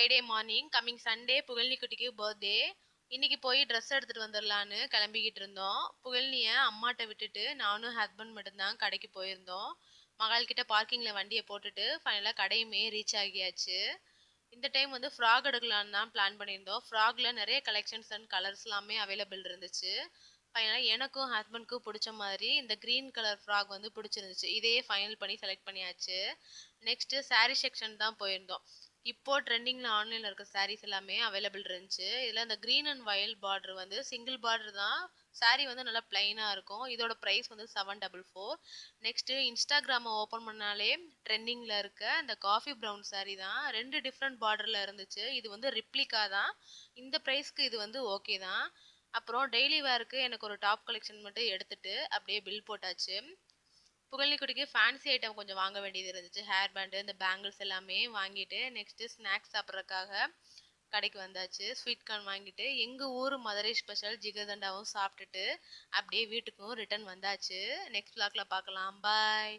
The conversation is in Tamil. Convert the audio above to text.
ஃப்ரைடே மார்னிங் கம்மிங் சண்டே புகழ்னி குட்டிக்கு பர்த்டே. இன்னைக்கு போய் ட்ரெஸ் எடுத்துட்டு வந்துடலான்னு கிளம்பிக்கிட்டு இருந்தோம். புகழ்னிய அம்மாட்ட விட்டுட்டு நானும் ஹஸ்பண்ட் மட்டும்தான் கடைக்கு போயிருந்தோம். மகால் கிட்ட பார்க்கிங்ல வண்டியை போட்டுட்டு ஃபைனலாக கடையுமே ரீச் ஆகியாச்சு. இந்த டைம் வந்து ஃப்ராக் எடுக்கலான்னு தான் பிளான் பண்ணியிருந்தோம். ஃப்ராக்ல நிறைய கலெக்ஷன்ஸ் அண்ட் கலர்ஸ் எல்லாமே அவைலபிள் இருந்துச்சு. ஃபைனலாக எனக்கும் ஹஸ்பண்ட்க்கும் பிடிச்ச மாதிரி இந்த க்ரீன் கலர் ஃப்ராக் வந்து பிடிச்சிருந்துச்சு. இதையே ஃபைனல் பண்ணி செலக்ட் பண்ணியாச்சு. நெக்ஸ்ட்டு சாரீ செக்ஷன் தான் போயிருந்தோம். இப்போ ட்ரெண்டிங்கில் ஆன்லைனில் இருக்க சாரீஸ் எல்லாமே அவைலபிள் இருந்துச்சு. இதில் இந்த க்ரீன் அண்ட் வயல் பார்டர் வந்து சிங்கிள் பார்டர் தான். சாரீ வந்து நல்லா பிளைனாக இருக்கும். இதோட ப்ரைஸ் வந்து 744. நெக்ஸ்ட்டு இன்ஸ்டாகிராமை ஓப்பன் பண்ணாலே ட்ரெண்டிங்கில் இருக்க இந்த காஃபி ப்ரௌன் சாரீ தான். 2 டிஃப்ரெண்ட் பார்டரில் இருந்துச்சு. இது வந்து ரிப்ளிகா தான். இந்த ப்ரைஸ்க்கு இது வந்து ஓகே தான். அப்புறம் டெய்லி வேருக்கு எனக்கு ஒரு டாப் கலெக்ஷன் மட்டும் எடுத்துட்டு அப்படியே பில் போட்டாச்சு. புகழ்னி குட்டிக்கு ஃபேன்சி ஐட்டம் கொஞ்சம் வாங்க வேண்டியது இருந்துச்சு. ஹேர் பேண்டு, இந்த பேங்கிள்ஸ் எல்லாமே வாங்கிட்டு நெக்ஸ்ட்டு ஸ்நாக்ஸ் சாப்பிட்றதுக்காக கடைக்கு வந்தாச்சு. ஸ்வீட் கார்ன் வாங்கிட்டு எங்கள் ஊர் மதுரை ஸ்பெஷல் ஜிகர்தண்டாவும் சாப்பிட்டுட்டு அப்படியே வீட்டுக்கும் ரிட்டர்ன் வந்தாச்சு. நெக்ஸ்ட் vlogல பார்க்கலாம். பாய்.